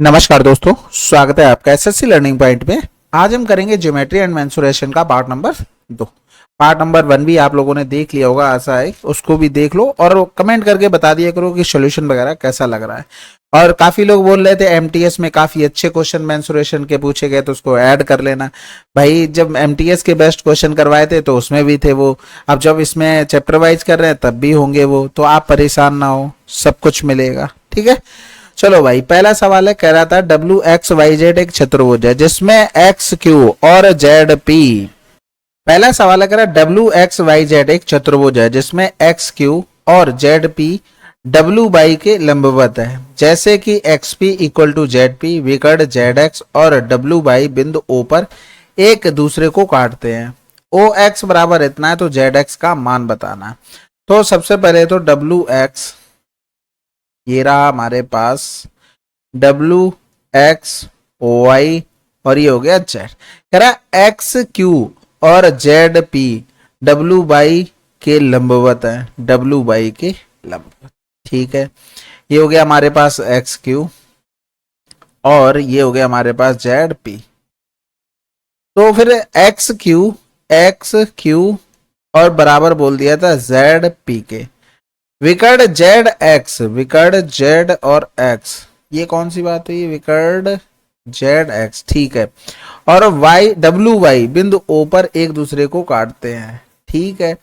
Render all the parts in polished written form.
नमस्कार दोस्तों, स्वागत है आपका एसएससी लर्निंग पॉइंट में। आज हम करेंगे ज्योमेट्री एंड मेंसुरेशन का पार्ट नंबर 2। पार्ट नंबर 1 भी आप लोगों ने देख लिया होगा, आशा है उसको भी देख लो और कमेंट करके बता दिया करो कि सॉल्यूशन वगैरह कैसा लग रहा है। और काफी लोग बोल रहे थे एमटीएस में काफी अच्छे क्वेश्चन मेंसुरेशन के पूछे गए तो उसको ऐड कर लेना। भाई जब एमटीएस के बेस्ट क्वेश्चन करवाए थे तो उसमें भी थे वो, अब जब इसमें चैप्टर वाइज कर रहे हैं तब भी होंगे वो, तो आप परेशान ना हो, सब कुछ मिलेगा। ठीक है, चलो भाई, पहला सवाल है, कह रहा था डब्ल्यू एक्स वाई जेड एक चतुर्भुज है जिसमें एक्स क्यू और जेड पी। पहला सवाल है, कह रहा डब्ल्यू एक्स वाई जेड एक चतुर्भुज है जिसमें एक्स क्यू और जेड पी डब्ल्यू बाई के लंबवत है, जैसे कि X P equal to Z P विकर्ण जेड एक्स और डब्ल्यू बाई बिंदु ओ पर एक दूसरे को काटते हैं। ओ एक्स बराबर इतना है तो जेड एक्स का मान बताना है। तो सबसे पहले तो डब्ल्यू एक्स ये रहा हमारे पास, डब्ल्यू एक्स वाई और ये हो गया जेड। कह रहा एक्स क्यू और जेड पी डब्ल्यू बाई के लंबवत है, डब्ल्यू बाई के लंबवत। ठीक है, ये हो गया हमारे पास एक्स क्यू और ये हो गया हमारे पास जेड पी। तो फिर एक्स क्यू और बराबर बोल दिया था जेड पी के, विकर्ण जेड एक्स, विकर्ण जेड और एक्स, ये कौन सी बात हुई, विकर्ण जेड एक्स। ठीक है, और वाई डब्ल्यू वाई बिंदु ओ पर एक दूसरे को काटते हैं। ठीक है,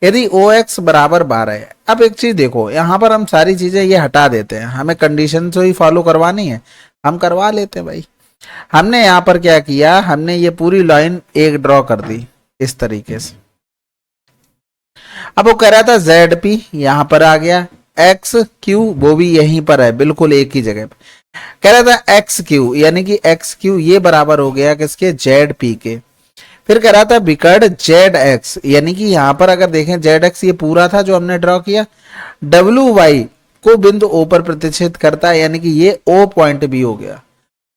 यदि ओ एक्स बराबर 12 है। अब एक चीज देखो, यहां पर हम सारी चीजें ये हटा देते हैं, हमें कंडीशन से ही फॉलो करवानी है, हम करवा लेते हैं भाई। हमने यहां पर क्या किया, हमने ये पूरी लाइन एक ड्रॉ कर दी इस तरीके से। अब वो कह रहा था जेड पी यहां पर आ गया, एक्स क्यू वो भी यहीं पर है, बिल्कुल एक ही जगह पे। कह रहा था एक्स क्यू यानी कि एक्स क्यू ये बराबर हो गया किसके, जेड पी के। फिर कह रहा था विकर्ण जेड एक्स, यानी कि यहां पर अगर देखें जेड एक्स ये पूरा था जो हमने ड्रॉ किया, डब्ल्यू वाई को बिंदु ओ पर प्रतिच्छेद करता है, यानी कि ये ओ पॉइंट भी हो गया।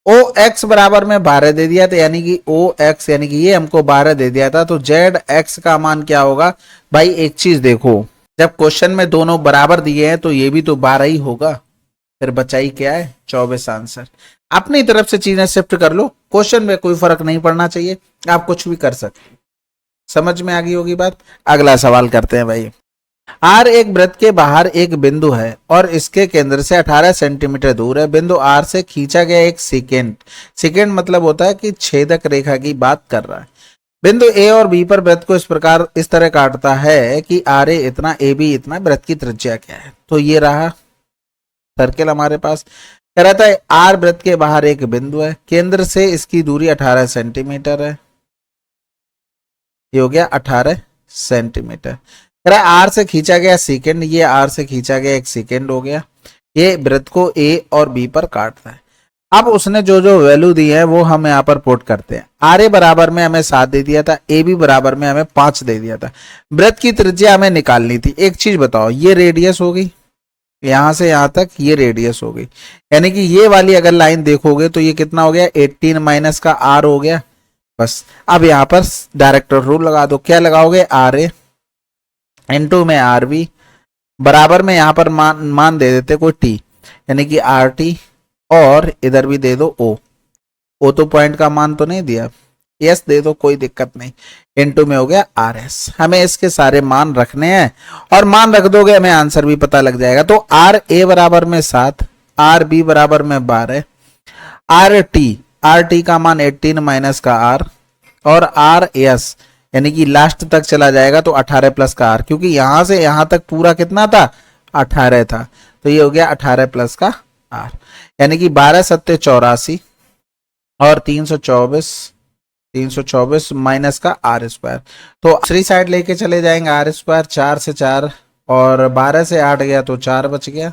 ओ एक्स बराबर में 12 दे दिया था, यानी कि ओ एक्स यानी कि ये हमको 12 दे दिया था, तो जेड एक्स का मान क्या होगा भाई। एक चीज देखो, जब क्वेश्चन में दोनों बराबर दिए हैं तो ये भी तो 12 ही होगा, फिर बचाई क्या है 24 आंसर। अपनी तरफ से चीजें शिफ्ट कर लो, क्वेश्चन में कोई फर्क नहीं पड़ना चाहिए, आप कुछ भी कर सकते। समझ में आ गई होगी बात। अगला सवाल करते हैं भाई। आर एक वृत्त के बाहर एक बिंदु है और इसके केंद्र से 18 सेंटीमीटर दूर है। बिंदु आर से खींचा गया एक सेकेंड, सेकेंड मतलब होता है कि छेदक रेखा की बात कर रहा है। बिंदु ए और बी पर वृत्त को इस प्रकार इस तरह काटता है कि आर ए इतना, ए बी इतना, वृत्त की त्रिज्या क्या है। तो ये रहा सर्किल हमारे पास। कह रहा था आर वृत्त के बाहर एक बिंदु है, केंद्र से इसकी दूरी 18 सेंटीमीटर है, ये हो गया 18 सेंटीमीटर। आर से खींचा गया सेकेंड, ये आर से खींचा गया एक सेकेंड हो गया, ये वृत्त को ए और बी पर काटता है। अब उसने जो जो वैल्यू दी है वो हम यहाँ पर पुट करते हैं। आर ए बराबर में हमें 7 दे दिया था, ए बी बराबर में हमें 5 दे दिया था, वृत्त की त्रिज्या हमें निकालनी थी। एक चीज बताओ, ये रेडियस हो गई, यहां से यहां तक ये रेडियस हो गई, यानी कि ये वाली अगर लाइन देखोगे तो ये कितना हो गया, 18 माइनस का आर हो गया। बस अब यहाँ पर डायरेक्टर रूल लगा दो, क्या लगाओगे, आर ए इनटू में आर बी बराबर में यहां पर मान दे देते कोई टी, यानी कि आर टी, और इधर भी दे दो ओ। ओ तो पॉइंट का मान तो नहीं दिया, यस दे दो, कोई दिक्कत नहीं। इनटू में हो गया आर एस। हमें इसके सारे मान रखने हैं और मान रख दोगे हमें आंसर भी पता लग जाएगा। तो आर ए बराबर में 7, आर बी बराबर में 12, आर टी का मान 18 माइनस का आर, और आर एस यानी कि लास्ट तक चला जाएगा तो 18 प्लस का आर, क्योंकि यहां से यहां तक पूरा कितना था, 18 था, तो ये हो गया 18 प्लस का आर, यानी कि 12 सत्ते 84 और 324 माइनस का आर स्क्वायर। तो दूसरी साइड लेके चले जाएंगे, आर स्क्वायर 4 से 4 और 12 से 8 गया तो 4 बच गया,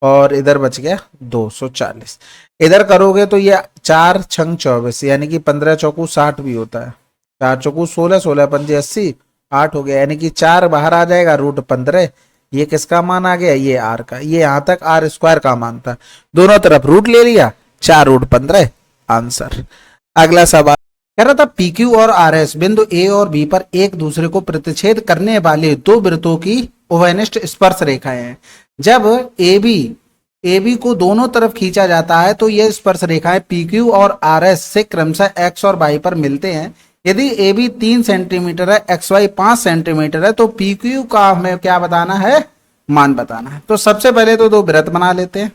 और इधर बच गया 240। इधर करोगे तो ये 4 छंग 24, यानी कि 15 चौकू 60 भी होता है, 4 चौकू 16, 16 पंजे 80, 8 हो गया, यानी कि 4 बाहर आ जाएगा, रूट 15। ये किसका मान आ गया, ये आर का, ये यहां तक आर स्क्वायर का मान था, दोनों तरफ रूट ले लिया, 4 रूट 15 आंसर। अगला सवाल कह रहा था पीक्यू और आर एस बिंदु ए और बी पर एक दूसरे को प्रतिच्छेद करने वाले दो वृत्तों की उभयनिष्ठ स्पर्श रेखाएं हैं। जब ए बी ए बी को दोनों तरफ खींचा जाता है तो ये स्पर्श रेखाएं पी क्यू और आर एस से क्रमशः एक्स और वाई पर मिलते हैं। यदि ए बी 3 सेंटीमीटर है, एक्स वाई 5 सेंटीमीटर है, तो पी क्यू का हमें क्या बताना है, मान बताना है। तो सबसे पहले तो दो वृत्त बना लेते हैं।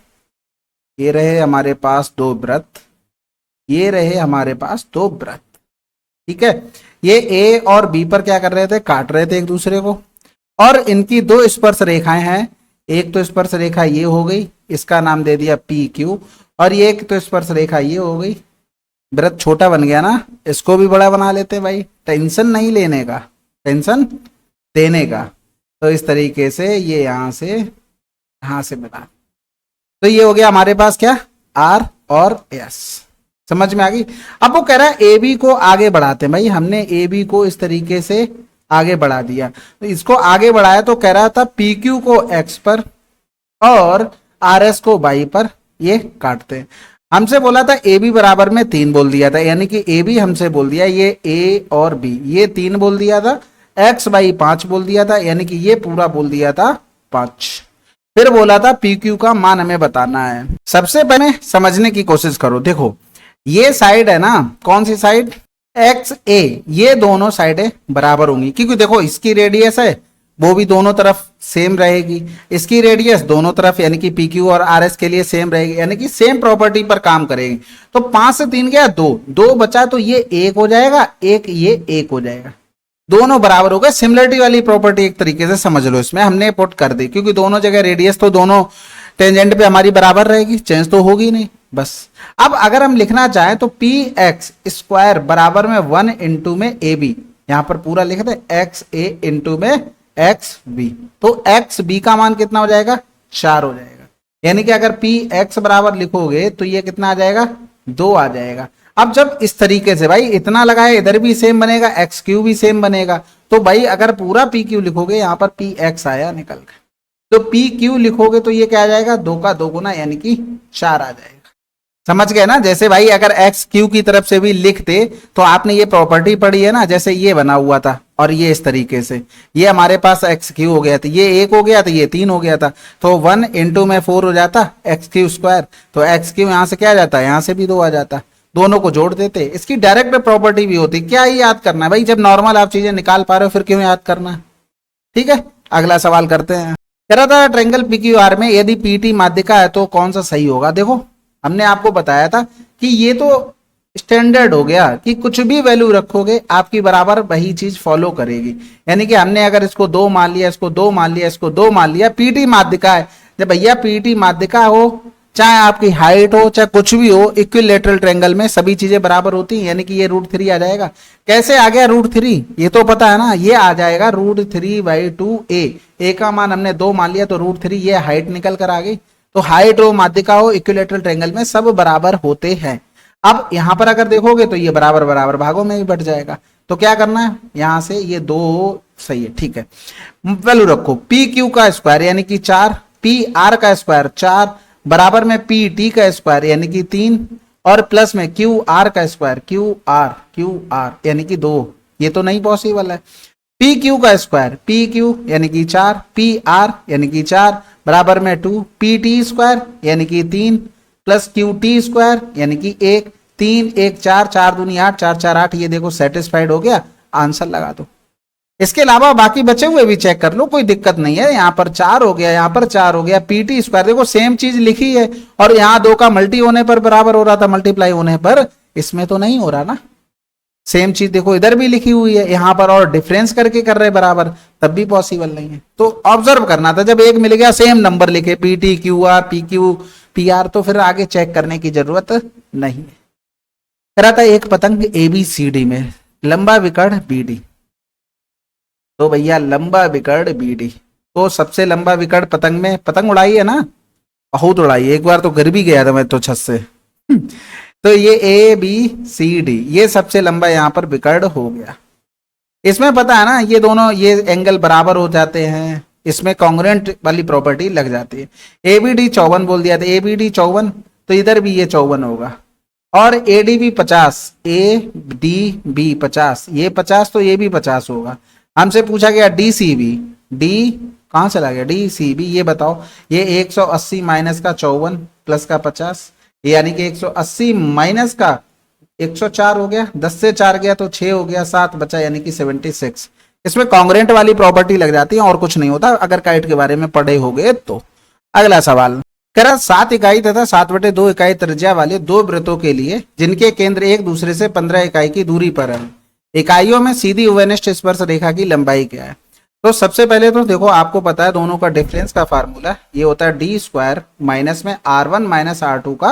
ये रहे हमारे पास दो वृत्त, ये रहे हमारे पास दो वृत्त, ठीक है। ये ए और बी पर क्या कर रहे थे, काट रहे थे एक दूसरे को, और इनकी दो स्पर्श रेखाएं हैं। एक तो स्पर्श रेखा ये हो गई, इसका नाम दे दिया पी क्यू, और ये एक तो स्पर्श रेखा ये हो गई। वृत्त छोटा बन गया ना, इसको भी बड़ा बना लेते हैं भाई, टेंशन नहीं लेने का, टेंशन देने का। तो इस तरीके से ये यहां से बना, तो ये हो गया हमारे पास क्या, आर और एस। समझ में आ गई। अब वो कह रहा है ए बी को आगे बढ़ाते हैं। भाई हमने ए बी को इस तरीके से आगे बढ़ा दिया, तो इसको आगे बढ़ाया तो कह रहा था पी क्यू को एक्स पर और आर एस को वाई पर ये काटते हैं। हमसे बोला था ए बी बराबर में 3 बोल दिया था, यानी कि ए बी हमसे बोल दिया ये ए और बी, ये 3 बोल दिया था, एक्स वाई 5 बोल दिया था, यानी कि ये पूरा बोल दिया था 5। फिर बोला था पी क्यू का मान हमें बताना है। सबसे पहले समझने की कोशिश करो। देखो ये साइड है ना, कौन सी साइड, एक्स ए, ये दोनों साइडें बराबर होंगी, क्योंकि देखो इसकी रेडियस है वो भी दोनों तरफ सेम रहेगी, इसकी रेडियस दोनों तरफ यानी कि पी क्यू और आर एस के लिए सेम रहेगी, यानी कि सेम प्रॉपर्टी पर काम करेगी। तो 5 से 3 गया 2, 2 बचा तो ये 1 हो जाएगा, एक ये 1 हो जाएगा, दोनों बराबर हो गए। सिमिलरिटी वाली प्रॉपर्टी एक तरीके से समझ लो, इसमें हमने पुट कर दी, क्योंकि दोनों जगह रेडियस तो दोनों टेंजेंट पे हमारी बराबर रहेगी, चेंज तो होगी नहीं बस। अब अगर हम लिखना चाहें तो पी एक्स स्क्वायर बराबर में 1 इंटू में ए बी, यहां पर पूरा लिख दे एक्स ए इंटू में एक्स बी, तो एक्स बी का मान कितना हो जाएगा, 4 हो जाएगा। यानी कि अगर पी एक्स बराबर लिखोगे तो ये कितना आ जाएगा, 2 आ जाएगा। अब जब इस तरीके से भाई इतना लगाए, इधर भी सेम बनेगा, एक्स क्यू भी सेम बनेगा, तो भाई अगर पूरा पी क्यू लिखोगे, यहां पर पी एक्स आया निकल के, तो पी क्यू लिखोगे तो ये क्या आ जाएगा, 2 का 2 गुना यानी कि 4 आ जाएगा। समझ गए ना। जैसे भाई अगर एक्स क्यू की तरफ से भी लिखते तो आपने ये प्रॉपर्टी पढ़ी है ना, जैसे ये बना हुआ था और ये इस तरीके से, ये हमारे पास एक्स क्यू हो गया था, ये 1 हो गया था, ये 3 हो गया था, तो 1 इंटू में 4 हो जाता एक्स क्यू स्क्वायर, तो एक्स क्यू यहां से क्या आ जाता, यहां से भी 2 आ जाता, दोनों को जोड़ देते। इसकी डायरेक्ट प्रॉपर्टी भी होती, क्या ही याद करना है भाई, जब नॉर्मल आप चीजें निकाल पा रहे हो फिर क्यों याद करना है। ठीक है, अगला सवाल करते हैं। कह रहा था ट्रायंगल पीक्यूआर में यदि पीटी माध्यिका है तो कौन सा सही होगा। देखो हमने आपको बताया था कि ये तो स्टैंडर्ड हो गया कि कुछ भी वैल्यू रखोगे आपकी बराबर वही चीज फॉलो करेगी। यानी कि हमने अगर इसको 2 मान लिया, इसको 2 मान लिया, इसको 2 मान लिया, पीटी माध्यिका है, जब भैया पीटी माध्यिका हो, चाहे आपकी हाइट हो चाहे कुछ भी हो, इक्विलैटरल ट्रायंगल में सभी चीजें बराबर होती हैं। यानी कि ये √3 आ जाएगा। कैसे आ गया √3, ये तो पता है ना, ये आ जाएगा √3/2a, ए का मान हमने 2 मान लिया तो √3, ये हाइट निकल कर आ गई। तो हाइट हो माध्यिका हो इक्विलैटरल ट्रायंगल में सब बराबर होते हैं। अब यहां पर अगर देखोगे तो ये बराबर बराबर भागों में भी बढ़ जाएगा, तो क्या करना है, यहां से ये 2 सही है, ठीक है। वैल्यू रखो, पी क्यू का स्क्वायर यानी कि 4, पी आर का स्क्वायर 4 बराबर में पी टी का स्क्वायर यानी कि 3 और प्लस में क्यू आर का स्क्वायर क्यू आर यानी कि 2, ये तो नहीं पॉसिबल है। पी क्यू का स्क्वायर पी क्यू यानी कि 4, पी आर यानी कि 4 बराबर में 2, पी टी स्क्वायर यानी कि 3 प्लस क्यू टी स्क्वायर यानी कि 1, 3 1 4 4 दूनी 8 4 4 8, ये देखो सेटिस्फाइड हो गया, आंसर लगा दो। इसके अलावा बाकी बचे हुए भी चेक कर लो, कोई दिक्कत नहीं है। यहाँ पर 4 हो गया, यहाँ पर 4 हो गया, पीटी स्क्वायर देखो सेम चीज लिखी है, और यहाँ 2 का मल्टी होने पर बराबर हो रहा था, मल्टीप्लाई होने पर इसमें तो नहीं हो रहा ना। सेम चीज देखो इधर भी लिखी हुई है, यहाँ पर और डिफरेंस करके कर रहे बराबर, तब भी पॉसिबल नहीं है। तो ऑब्जर्व करना था, जब एक मिल गया सेम नंबर लिखे PT Q R P Q P R, तो फिर आगे चेक करने की जरूरत नहीं है। कह रहा था एक पतंग ABCD में लंबा विकर्ण BD, तो भैया लंबा विकर्ण BD, तो सबसे लंबा विकर्ण पतंग में, पतंग उड़ाई है ना, बहुत उड़ाई, एक बार तो गिर भी गया था मैं तो छत से। तो ये ABCD ये सबसे लंबा यहाँ पर विकर्ण हो गया। इसमें पता है ना, ये दोनों ये एंगल बराबर हो जाते हैं, इसमें कॉन्ग्रुएंट वाली प्रॉपर्टी लग जाती है। ABD 54 बोल दिया था, ABD 54, तो इधर भी ये 54 होगा, और ADB 50, ADB 50, ये 50 तो ये भी 50 होगा। हमसे पूछा गया DCB, डी कहाँ चला गया, डी सी बी, ये बताओ। ये 180 माइनस का 54 प्लस का 50, यानी कि 180 माइनस का 104 हो गया, 10 से 4 गया तो 6 हो गया, 7 बचा यानी कि 76। इसमें कॉन्ग्रेंट वाली प्रॉपर्टी लग जाती है और कुछ नहीं होता अगर काइट के बारे में पढ़े होगे तो। अगला सवाल कह रहा 7 इकाई तथा 7/2 इकाई त्रिज्या वाले दो वृत्तों के लिए जिनके केंद्र एक दूसरे से 15 इकाई की दूरी पर है, इकाइयों में सीधी उभयनिष्ठ स्पर्श रेखा की लंबाई क्या है। तो सबसे पहले तो देखो आपको पता है दोनों का डिफरेंस का फार्मूला ये होता है डी स्क्वायर माइनस में R1 माइनस R2 का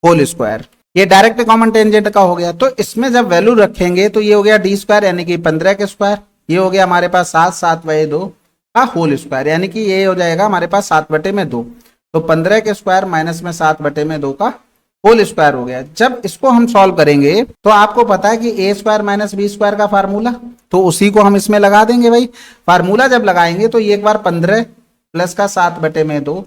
होल स्क्वायर। ये डायरेक्ट कॉमन टेंजेंट का हो गया, तो इसमें जब वैल्यू रखेंगे तो ये हो गया डी स्क्वायर यानी कि 15 के स्क्वायर, ये हो गया हमारे पास 7/2 का होल स्क्वायर, यानी कि ये हो जाएगा हमारे पास 7/2। तो 15 के स्क्वायर माइनस में 7/2 का होल स्क्वायर हो गया। जब इसको हम सॉल्व करेंगे तो आपको पता है कि ए स्क्वायर माइनस बी स्क्वायर का फार्मूला, तो उसी को हम इसमें लगा देंगे भाई। फार्मूला जब लगाएंगे तो ये एक बार 15 प्लस का 7/2,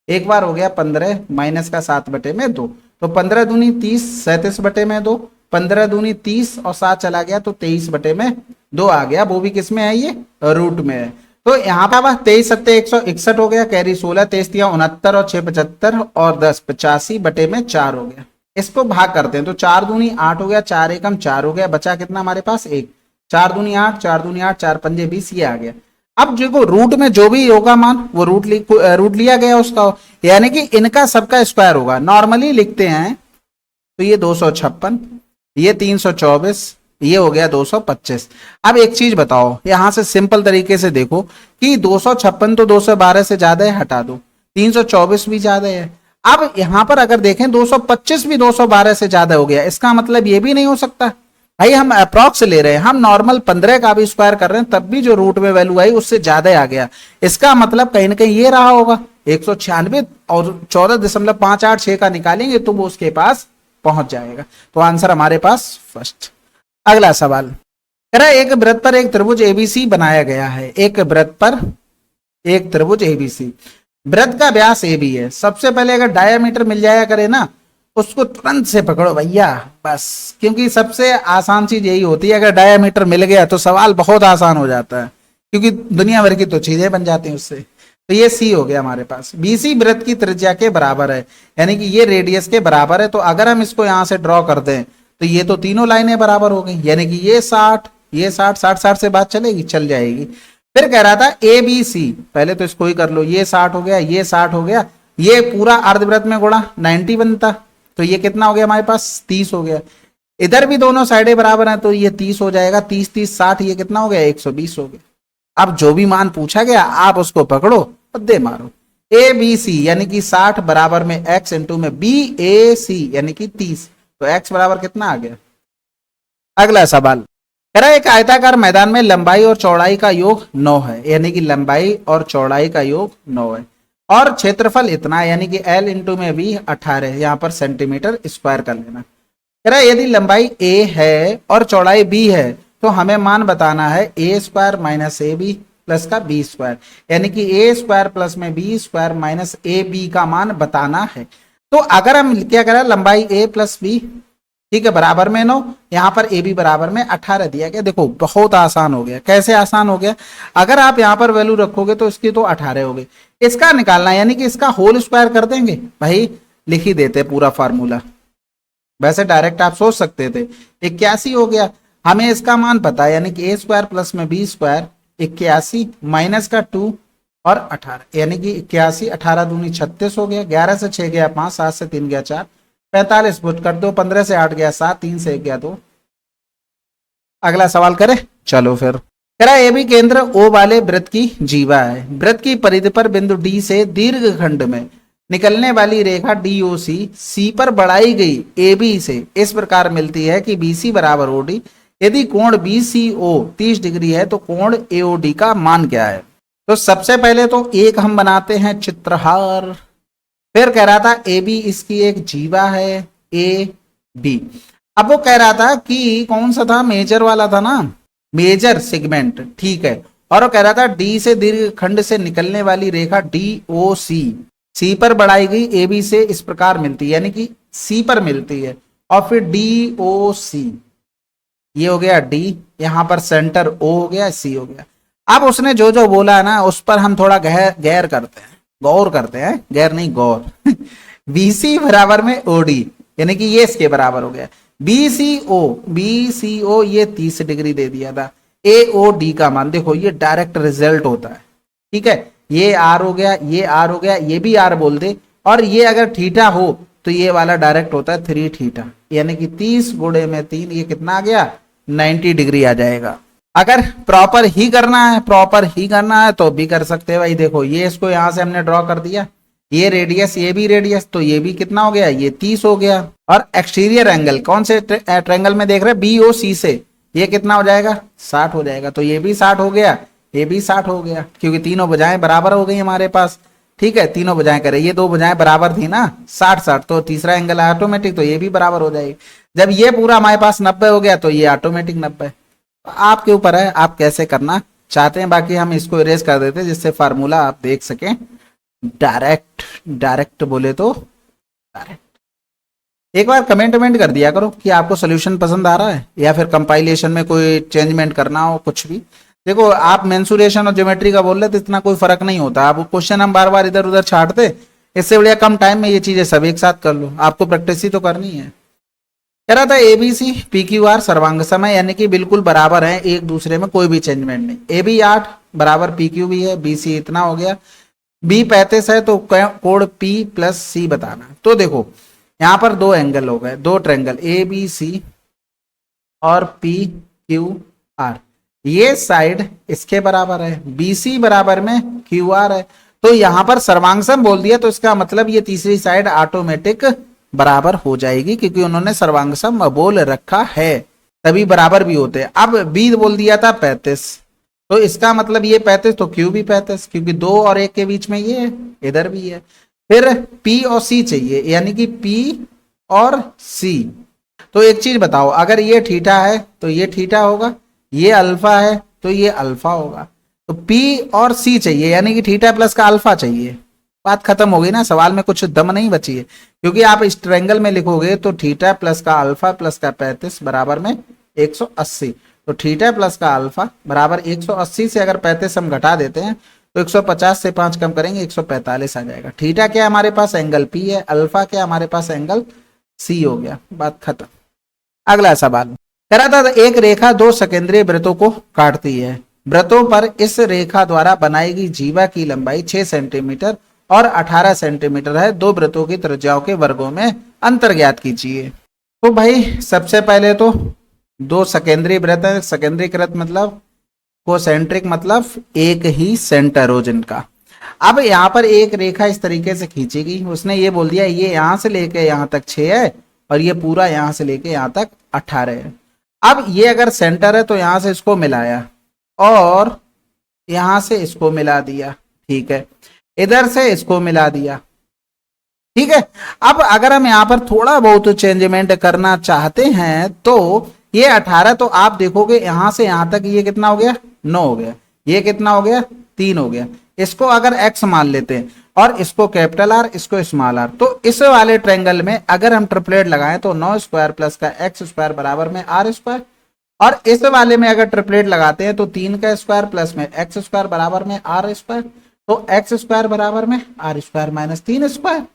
एक बार हो गया 15 माइनस का 7/2, तो 15 दूनी 30, 37/2, 15 दूनी 30 और 7 चला गया तो 23/2 आ गया, वो भी किस में है, ये रूट में है। तो यहाँ पर 23 सत्ते 161 हो गया, कैरी 16, 23 69 और 6 75 और 10 85/4 हो गया। इसको भाग करते हैं तो 4 दूनी 8 हो गया, 4 एकम 4 हो गया, बचा कितना हमारे पास 1, 4 दूनी 8, 4 दूनी 8, 4 पंजे 20, ये आ गया। अब देखो रूट में जो भी होगा मान वो रूट लिया गया उसका, यानी कि इनका सबका स्क्वायर होगा। नॉर्मली लिखते हैं तो ये 256, ये 324, ये हो गया 225। अब एक चीज बताओ, यहां से सिंपल तरीके से देखो कि 256 तो 212 से ज्यादा है, हटा दो, 324 भी ज्यादा है। अब यहां पर अगर देखें 225 भी 212 से ज्यादा हो गया, इसका मतलब ये भी नहीं हो सकता भाई, हम अप्रॉक्स ले रहे हैं, हम नॉर्मल 15 का भी स्क्वायर कर रहे हैं तब भी जो रूट में वैल्यू आई उससे ज्यादा आ गया। इसका मतलब कहीं ना कहीं ये रहा होगा 196 और 14.586 का निकालेंगे तो वो उसके पास पहुंच जाएगा। तो आंसर हमारे पास फर्स्ट। अगला सवाल कह रहा है एक वृत्त पर एक त्रिभुज एबीसी बनाया गया है, एक वृत्त पर एक त्रिभुज एबीसी, वृत्त का व्यास एबी है। सबसे पहले अगर डायामीटर मिल जाया करे ना उसको तुरंत से पकड़ो भैया बस, क्योंकि सबसे आसान चीज यही होती है, अगर डायामीटर मिल गया तो सवाल बहुत आसान हो जाता है, क्योंकि दुनिया भर की तो चीजें बन जाती हैं उससे। तो ये सी हो गया हमारे पास। बीसी वृत्त की त्रिज्या के बराबर है, यानी कि ये रेडियस के बराबर है, तो अगर हम इसको यहां से ड्रॉ कर दें तो ये तो तीनों लाइनें बराबर हो गई, यानी कि ये 60, ये 60, 60, 60 से बात चलेगी, चल जाएगी। फिर कह रहा था ए बी सी, पहले तो इसको ही कर लो, ये 60 हो गया, ये 60 हो गया, ये पूरा अर्धवृत्त में गुणा 90 बनता, तो ये कितना हो गया हमारे पास 30 हो गया। इधर भी दोनों साइडें बराबर हैं तो ये 30 हो जाएगा, 30 30 60, ये कितना हो गया 120 हो गया। अब जो भी मान पूछा गया आप उसको पकड़ो और दे मारो। ए बी सी यानी कि 60 बराबर में x इंटू में बी ए सी यानी कि 30, तो x बराबर कितना आ गया। अगला सवाल कह रहा है एक आयताकार मैदान में लंबाई और चौड़ाई का योग 9 है, यानी कि लंबाई और चौड़ाई का योग 9 है, और क्षेत्रफल इतना है, यानी कि L इंटू में भी 18 है, यहां पर सेंटीमीटर स्क्वायर कर लेना। कह रहा है यदि लंबाई a है और चौड़ाई b है तो हमें मान बताना है a square minus A B plus का b स्क्वायर, यानी कि a स्क्वायर प्लस में b square minus A B का मान बताना है। तो अगर हम क्या करें लंबाई a प्लस बी, ठीक है, बराबर में 9, यहां पर ए बी बराबर में 18 दिया गया। देखो बहुत आसान हो गया। कैसे आसान हो गया, अगर आप यहां पर वैल्यू रखोगे तो इसकी तो 18 हो गई, इसका निकालना यानी कि इसका होल स्क्वायर कर देंगे, भाई लिख ही देते पूरा फार्मूला, वैसे डायरेक्ट आप सोच सकते थे। 81 हो गया, हमें इसका मान पता है, यानी कि ए स्क्वायर प्लस में बी स्क्वायर 81 माइनस का 2 और 18, यानी कि 81, 18 दूनी 36 हो गया, 11 से 6 गया 5, 7 से 3 गया 4, 45 पुट कर दो, 15 से 8 गया 7, 3 से 1 गया 2। अगला सवाल करें, चलो फिर। कह रहा है ए बी केंद्र ओ वाले वृत्त की जीवा है, वृत्त की परिधि पर बिंदु डी से दीर्घ खंड में निकलने वाली रेखा DOC सी पर बढ़ाई गई AB से इस प्रकार मिलती है कि BC बराबर OD। यदि कोण BCO 30 डिग्री है तो कोण AOD का मान क्या है। तो सबसे पहले तो एक हम बनाते हैं चित्रहार, फिर कह रहा था AB इसकी एक जीवा है AB। अब वो कह रहा था कि कौन सा था, मेजर वाला था ना, मेजर सेगमेंट, ठीक है, और वो कह रहा था डी से दीर्घ खंड से निकलने वाली रेखा DOC सी पर बढ़ाई गई AB से इस प्रकार मिलती है, यानी कि C पर मिलती है, और फिर DOC ये हो गया D, यहां पर सेंटर O हो गया, C हो गया। अब उसने जो जो बोला है ना उस पर हम थोड़ा गैर करते हैं, गौर करते हैं, गैर नहीं गौर। बीसी बराबर में ओडी, यानी कि ये इसके बराबर हो गया। बीसीओ ये 30 डिग्री दे दिया था। एओडी का मान देखो, ये डायरेक्ट रिजल्ट होता है, ठीक है। ये आर हो गया, ये आर हो गया, ये भी आर बोल दे, और ये अगर थीटा हो तो ये वाला डायरेक्ट होता है 3 थीटा, यानी कि 30 गुणे में 3, ये कितना आ गया 90 डिग्री आ जाएगा। अगर प्रॉपर ही करना है, प्रॉपर ही करना है तो भी कर सकते हैं भाई। देखो ये इसको यहां से हमने ड्रॉ कर दिया, ये रेडियस, ये भी रेडियस, तो ये भी कितना हो गया, ये 30 हो गया। और एक्सटीरियर एंगल कौन से ट्रायंगल में देख रहे हैं, बीओसी से, ये कितना हो जाएगा 60 हो जाएगा, तो ये भी 60 हो गया, ये भी 60 हो गया, क्योंकि तीनों भुजाएं बराबर हो गई हमारे पास, ठीक है। तीनों भुजाएं करें, ये दो भुजाएं बराबर थी ना 60-60, तो तीसरा एंगल ऑटोमेटिक, तो ये भी बराबर हो जाएगी। जब ये पूरा हमारे पास 90 हो गया तो ये ऑटोमेटिक 90। आपके ऊपर है आप कैसे करना चाहते हैं, बाकी हम इसको इरेज कर देते हैं जिससे फार्मूला आप देख सकें। डायरेक्ट बोले तो डायरेक्ट। एक बार कमेंट कर दिया करो कि आपको सोल्यूशन पसंद आ रहा है, या फिर कंपाइलेशन में कोई चेंजमेंट करना हो, कुछ भी। देखो आप मेंसुरेशन और ज्योमेट्री का बोल रहे तो इतना कोई फर्क नहीं होता, आप क्वेश्चन हम बार बार इधर उधर छाटते, इससे बढ़िया कम टाइम में ये चीजें सब एक साथ कर लो, आपको प्रैक्टिस ही तो करनी है। कह रहा था एबीसी पीक्यूआर सर्वांग समय, यानी कि बिल्कुल बराबर है एक दूसरे में, कोई भी चेंजमेंट नहीं। ए बी 8 बराबर पीक्यू भी है, बीसी इतना हो गया, बी 35 है, तो कोण पी प्लस सी बताना। तो देखो यहां पर दो एंगल हो गए, दो ट्रायंगल ए बी सी और पी क्यू आर, ये साइड इसके बराबर है, बीसी बराबर में क्यू आर है, तो यहां पर सर्वांगसम बोल दिया, तो इसका मतलब ये तीसरी साइड ऑटोमेटिक बराबर हो जाएगी, क्योंकि उन्होंने सर्वांगसम बोल रखा है, तभी बराबर भी होते हैं। अब बी बोल दिया था 35, तो इसका मतलब ये 35, तो क्यू भी 35, क्योंकि 2 और 1 के बीच में ये है, इधर भी है। फिर पी और सी चाहिए, यानी कि पी और सी। तो एक चीज बताओ, अगर ये थीटा है तो ये थीटा होगा, ये अल्फा है तो ये अल्फा होगा, तो पी और सी चाहिए, यानी कि थीटा प्लस का अल्फा चाहिए। बात खत्म हो गई ना, सवाल में कुछ दम नहीं बची है, क्योंकि आप इस ट्रायंगल में लिखोगे तो थीटा प्लस का अल्फा प्लस का 35 बराबर में 180, तो थीटा प्लस का अल्फा बराबर 180 से अगर 35 हम घटा देते हैं तो 150 से 5 कम करेंगे 145 आ जाएगा। थीटा क्या हमारे पास एंगल पी है, अल्फा क्या हमारे पास एंगल सी हो गया, बात खत्म। अगला सवाल कह रहा था, एक रेखा दो सकेंद्रीय वृत्तों को काटती है, वृत्तों पर इस रेखा द्वारा बनाई गई जीवा की लंबाई 6 सेंटीमीटर और 18 सेंटीमीटर है, दो वृत्तों की त्रिज्याओं के वर्गों में अंतर ज्ञात कीजिए। तो भाई सबसे पहले तो दो सकेंद्रीय वृत्त है, सकेंद्रीकृत मतलब कोसेंट्रिक मतलब एक ही सेंटर हो जिनका। अब यहाँ पर एक रेखा इस तरीके से खींचेगी, उसने ये बोल दिया ये यहां से लेके यहां तक 6 है और ये पूरा यहां से लेके यहां तक 18 है। अब ये अगर सेंटर है तो यहां से इसको मिलाया और यहां से इसको मिला दिया, ठीक है, इधर से इसको मिला दिया, ठीक है। अब अगर हम यहाँ पर थोड़ा बहुत चेंजमेंट करना चाहते हैं तो ये 18, तो आप देखोगे यहां से यहां तक ये कितना हो गया 9 हो गया, ये कितना हो गया 3 हो गया। इसको अगर x मान लेते हैं और इसको कैपिटल आर, इसको स्मॉल आर, तो इस वाले ट्रायंगल में अगर हम ट्रिपलेट लगाएं तो 9 स्क्वायर प्लस का x स्क्वायर बराबर में आर स्क्वायर, और इस वाले में अगर ट्रिपलेट लगाते हैं तो 3 का स्क्वायर प्लस में x स्क्वायर बराबर में आर स्क्वायर, तो x स्क्वायर बराबर में आर स्क्वायर माइनस 3 स्क्वायर,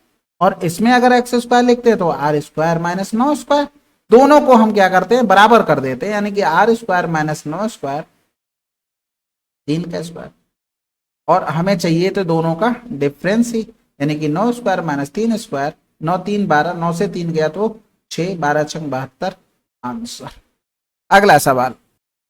और इसमें अगर x स्क्वायर लिखते हैं तो आर स्क्वायर माइनस 9 स्क्वायर। दोनों को हम क्या करते हैं बराबर कर देते हैं, यानी कि आर स्क्वायर माइनस 9 स्क्वायर 3 का स्क्वायर, और हमें चाहिए तो दोनों का डिफरेंस ही, यानी कि 9 स्क्वायर माइनस 3 स्क्वायर, 9 3 12, 9 से 3 गया तो 6, 12 6 72 आंसर। अगला सवाल,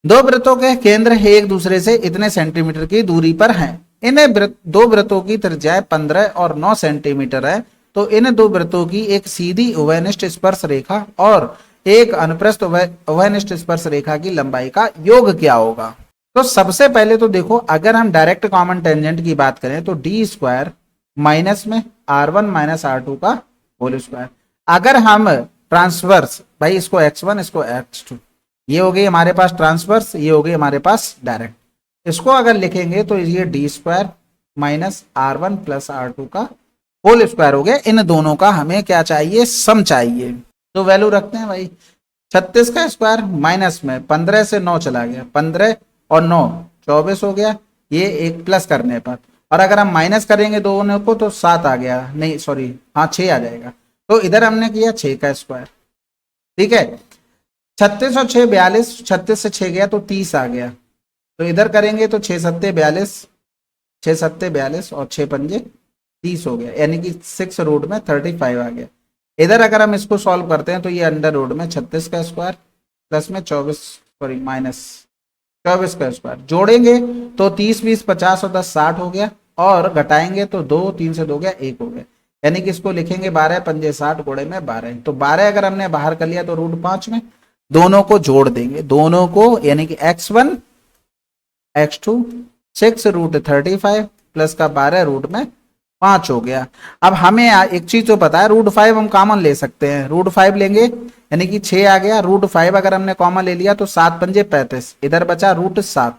दो वृत्तों के केंद्र एक दूसरे से इतने सेंटीमीटर की दूरी पर हैं, इन दो वृत्तों की त्रिज्याएं 15 और 9 सेंटीमीटर है, तो इन दो वृत्तों की एक सीधी उभयनिष्ठ स्पर्श रेखा और एक अनुप्रस्थ उभयनिष्ठ स्पर्श रेखा की लंबाई का योग क्या होगा। तो सबसे पहले तो देखो, अगर हम डायरेक्ट कॉमन टेंजेंट की बात करें तो डी स्क्वायर माइनस में r1 माइनस r2 का होल स्क्वायर, अगर हम ट्रांसवर्स, भाई इसको x1 इसको x2, ये हो गई हमारे पास ट्रांसवर्स, ये हो गई हमारे पास डायरेक्ट, इसको अगर लिखेंगे तो ये D square minus r1 plus r2 का होल स्क्वायर हो गया। इन दोनों का हमें क्या चाहिए, सम चाहिए, तो वैल्यू रखते हैं भाई 36 का स्क्वायर माइनस में 15 से 9 चला गया, 15 और 9 24 हो गया, ये एक प्लस करने पर, और अगर हम माइनस करेंगे दोनों को तो 7 आ गया, नहीं सॉरी हाँ 6 आ जाएगा। तो इधर हमने किया 6 का स्क्वायर, ठीक है। 36 और 6 42, 36 से 6 गया तो 30 आ गया। तो इधर करेंगे तो 6 सत्ते 42, 6 सत्ते 42 और 6 पंजे 30 हो गया, यानी कि 6 रूट में 35 आ गया। इधर अगर हम इसको सॉल्व करते हैं तो ये अंडर रूट में 36 का स्क्वायर प्लस में 24 सॉरी माइनस 24 का स्क्वायर, जोड़ेंगे तो 30 20 50 और 10 60 हो गया, और घटाएंगे तो 2 3 से 2 गया 1 हो गया, यानी कि इसको लिखेंगे 12 पंजे 60 गुणे में 12। तो 12 अगर हमने बाहर कर लिया तो रूट 5 में दोनों को जोड़ देंगे, दोनों को, यानी कि x1 x2 6 रूट 35 प्लस का 12 रूट में 5 हो गया। अब हमें एक चीज तो पता है, रूट 5 हम कॉमन ले सकते हैं, रूट 5 लेंगे यानी कि 6 आ गया, रूट 5 अगर हमने कॉमन ले लिया तो 7 पंजे 35, इधर बचा रूट 7,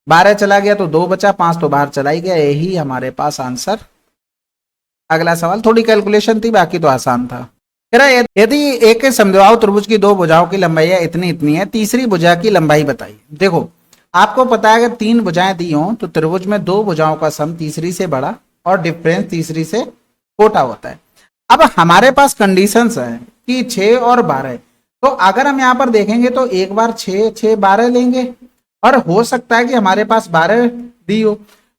12 चला गया तो 2 बचा, 5 तो बाहर चला ही गया, यही हमारे पास आंसर। अगला सवाल थोड़ी कैलकुलेशन थी, बाकी तो आसान था। कह रहा है यदि एक समद्विबाहु त्रिभुज की दो भुजाओं की लंबाई इतनी इतनी है, तीसरी भुजा की लंबाई बताइए। देखो आपको पता है अगर 3 भुजाएं दी हों तो त्रिभुज में 2 भुजाओं का सम तीसरी से बड़ा और डिफरेंस तीसरी से छोटा होता है। अब हमारे पास कंडीशंस है कि 6 और 12, तो अगर हम यहाँ पर देखेंगे तो एक बार 6 6 12 लेंगे, और हो सकता है कि हमारे पास 12 दी हो,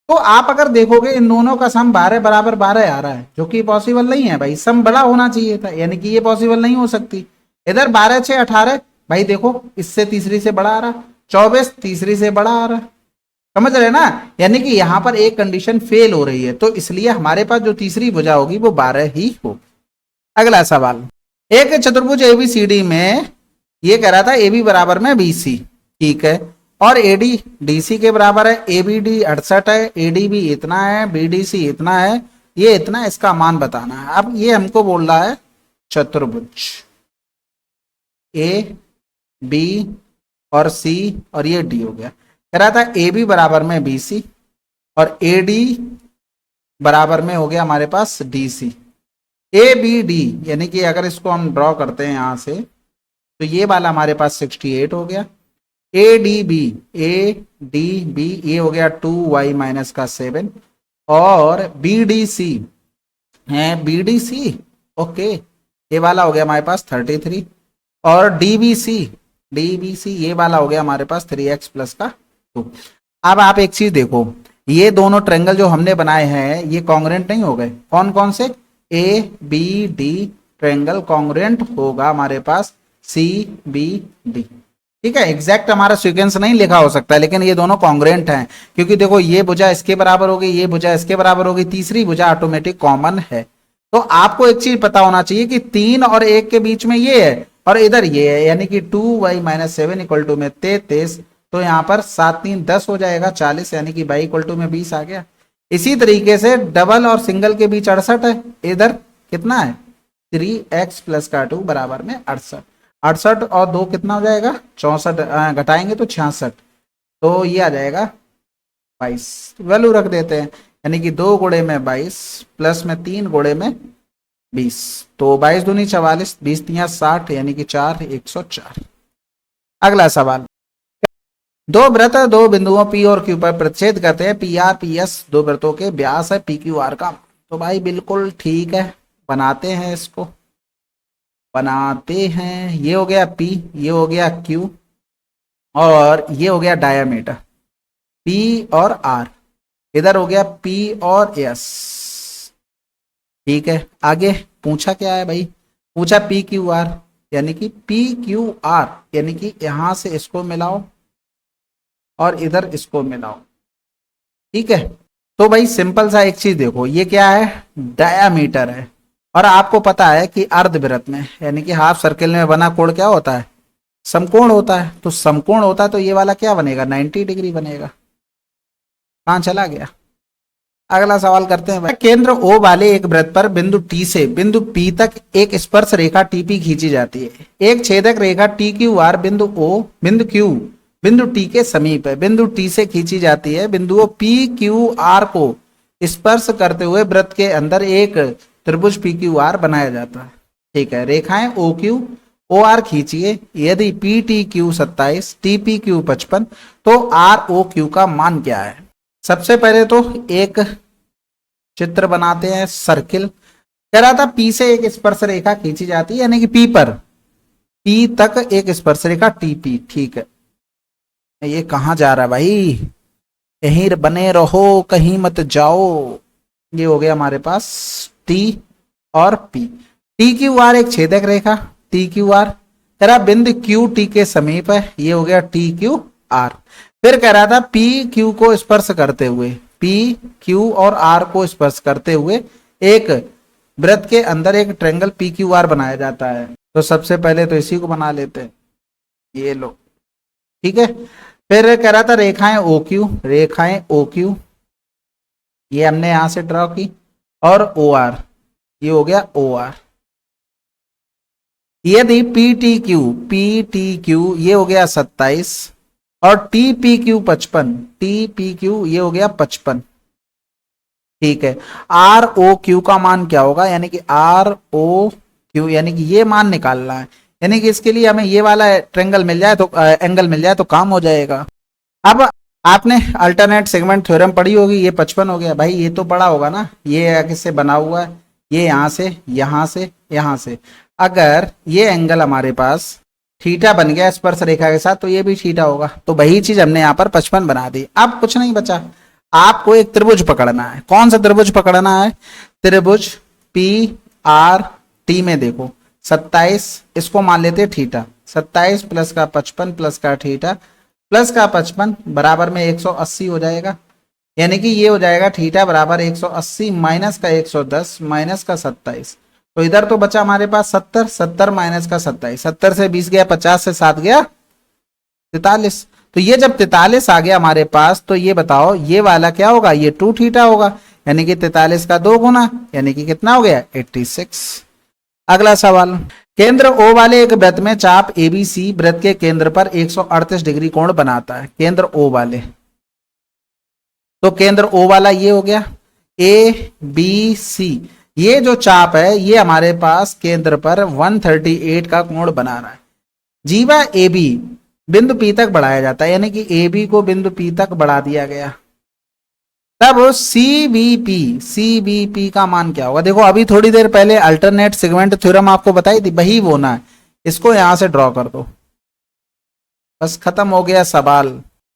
तो आप अगर देखोगे इन दोनों का सम 12 बराबर 12 आ रहा है, जो कि पॉसिबल नहीं है भाई, सम बड़ा होना चाहिए था, यानी कि ये पॉसिबल नहीं हो सकती। इधर 12 6 18, भाई देखो इससे तीसरी से बड़ा आ रहा, 24 तीसरी से बड़ा आ रहा, समझ रहे ना, यानी कि यहाँ पर एक कंडीशन फेल हो रही है, तो इसलिए हमारे पास जो तीसरी भुजा होगी वो 12 ही हो। अगला सवाल, एक चतुर्भुज एबीसीडी में ये कह रहा था AB बराबर में BC, ठीक है, और AD DC के बराबर है, ABD 68 है, ADB इतना है, BDC इतना है, ये इतना, इसका मान बताना है। अब ये हमको बोल रहा है चतुर्भुज A B और C और ये D हो गया, कह रहा था AB बराबर में BC और AD बराबर में हो गया हमारे पास DC। ABD यानी कि अगर इसको हम ड्रॉ करते हैं यहां से तो ये वाला हमारे पास 68 हो गया, ADB ये हो गया 2y माइनस का 7, और BDC है BDC ओके, ये वाला हो गया हमारे पास 33, और DBC ये वाला हो गया हमारे पास 3x प्लस का 2। अब आप एक चीज देखो, ये दोनों ट्रायंगल जो हमने बनाए हैं ये कॉन्ग्रुएंट नहीं हो गए, कौन कौन से, ABD ट्रायंगल कॉन्ग्रुएंट होगा हमारे पास CBD, ठीक है। एग्जैक्ट हमारा सीक्वेंस नहीं लिखा हो सकता है, लेकिन ये दोनों कॉन्ग्रुएंट हैं, क्योंकि देखो ये भुजा इसके बराबर होगी, ये भुजा इसके बराबर होगी, तीसरी भुजा ऑटोमेटिक कॉमन है। तो आपको एक चीज पता होना चाहिए कि 3 और 1 के बीच में ये है और इधर ये है, यानी कि 2y माइनस 7 इक्वल टू में 33, तो यहाँ पर 7 3 10 हो जाएगा 40, यानी कि y इक्वल टू में 20 आ गया। इसी तरीके से डबल और सिंगल के बीच 68 है, इधर कितना है 3x प्लस का 2 बराबर में 68, 68 और 2 कितना हो जाएगा 64, घटाएंगे तो 66, तो ये आ जाएगा 22, वैल्यू रख देते हैं, यानी कि 2 गुणे में 22 प्लस में 3 गुणे में 20, तो 22 दूनी 44, 20 तिया 60, यानी कि 4 104। अगला सवाल, दो वृत्त दो बिंदुओं P और Q पर प्रतिच्छेद करते हैं, PR PS दो वृत्तों के व्यास है PQR का। तो भाई बिल्कुल ठीक है, बनाते हैं इसको, बनाते हैं। ये हो गया P, ये हो गया Q और ये हो गया डायामीटर P और R, इधर हो गया P और S, ठीक है। आगे पूछा क्या है भाई, पूछा PQR, यानी कि PQR यानी कि यहां से इसको मिलाओ और इधर इसको मिलाओ, ठीक है। तो भाई सिंपल सा एक चीज देखो, ये क्या है डायामीटर है, और आपको पता है कि अर्धवृत्त में यानी कि हाफ सर्किल में बना कोण क्या होता है, समकोण होता है। तो समकोण होता है तो ये वाला क्या बनेगा 90 डिग्री बनेगा। कहां चला गया, अगला सवाल करते हैं भाई। केंद्र O वाले एक वृत्त पर बिंदु T से बिंदु P तक एक स्पर्श रेखा TP खींची जाती है। एक छेदक रेखा TQR बिंदु O बिंदु Q बिंदु T के समीप है, बिंदु T से खींची जाती है। बिंदुओं PQR को स्पर्श करते हुए वृत्त के अंदर एक त्रिभुज PQR बनाया जाता है, ठीक है। रेखाएं OQ OR खींचिए, यदि PTQ 27 TPQ 55 तो ROQ का मान क्या है। सबसे पहले तो एक चित्र बनाते हैं, सर्किल। कह रहा था पी से एक स्पर्श रेखा खींची जाती है, यानी कि पी पर, पी तक एक स्पर्श रेखा टीपी। ठीक है, ये कहाँ जा रहा है भाई, यहीं बने रहो, कहीं मत जाओ। ये हो गया हमारे पास टी और पी। टी क्यू आर एक छेदक रेखा, टी क्यू आर कह रहा बिंदु क्यू टी के समीप है, ये हो गया टी क्यू आर। फिर कह रहा था पी क्यू को स्पर्श करते हुए, पी क्यू और आर को स्पर्श करते हुए एक वृत्त के अंदर एक ट्रायंगल पी क्यू आर बनाया जाता है। तो सबसे पहले तो इसी को बना लेते हैं, ये लो। ठीक है, फिर कह रहा था रेखाएं ओ क्यू, रेखाएं ओ क्यू ये हमने यहां से ड्रॉ की, और ओ आर, ये हो गया ओ आर। यदि पी टी क्यू ये हो गया 27 और T P Q 55, T P Q ये हो गया 55। ठीक है, आर ओ क्यू का मान क्या होगा, यानी कि आर ओ क्यू, यानी कि ये मान निकालना है। यानी कि इसके लिए हमें ये वाला ट्रायंगल मिल जाए तो एंगल मिल जाए तो काम हो जाएगा। अब आपने अल्टरनेट सेगमेंट थ्योरम पढ़ी होगी, ये 55 हो गया भाई, ये तो पढ़ा होगा ना, ये किससे बना हुआ है, ये यहां से यहां से यहां से। अगर ये एंगल हमारे पास थीटा बन गया स्पर्श रेखा के साथ, तो ये भी थीटा होगा। तो वही चीज हमने यहाँ पर 55 बना दी। अब कुछ नहीं बचा, आपको एक त्रिभुज पकड़ना है। कौन सा त्रिभुज पकड़ना है, त्रिभुज पी आर टी में देखो 27, इसको मान लेते हैं थीटा, 27 प्लस का 55 प्लस का थीटा प्लस का 55 बराबर में 180 हो जाएगा। यानी कि ये हो जाएगा थीटा बराबर 180 माइनस का 110 माइनस का 27। तो इधर तो बचा हमारे पास 70, 70 माइनस का 27, 70 से 20 गया, 50 से 7 गया 43। तो ये जब 43 आ गया हमारे पास, तो ये बताओ ये वाला क्या होगा, ये 2 थीटा होगा, यानी कि 43 का 2 गुना, यानी कि कितना हो गया 86। अगला सवाल, केंद्र O वाले एक वृत्त में चाप ABC वृत्त के केंद्र पर 138 डिग्री कोण बनाता है। केंद्र O वाले, तो केंद्र O वाला ये हो गया ABC, ये जो चाप है ये हमारे पास केंद्र पर 138 का कोण बना रहा है। जीवा AB बिंदु P तक बढ़ाया जाता है, यानी कि AB को बिंदु P तक बढ़ा दिया गया। तब CBP का मान क्या होगा। देखो अभी थोड़ी देर पहले अल्टरनेट सेगमेंट थ्योरम आपको बताई थी, वही वो ना है, इसको यहां से ड्रॉ कर दो, बस खत्म हो गया सवाल।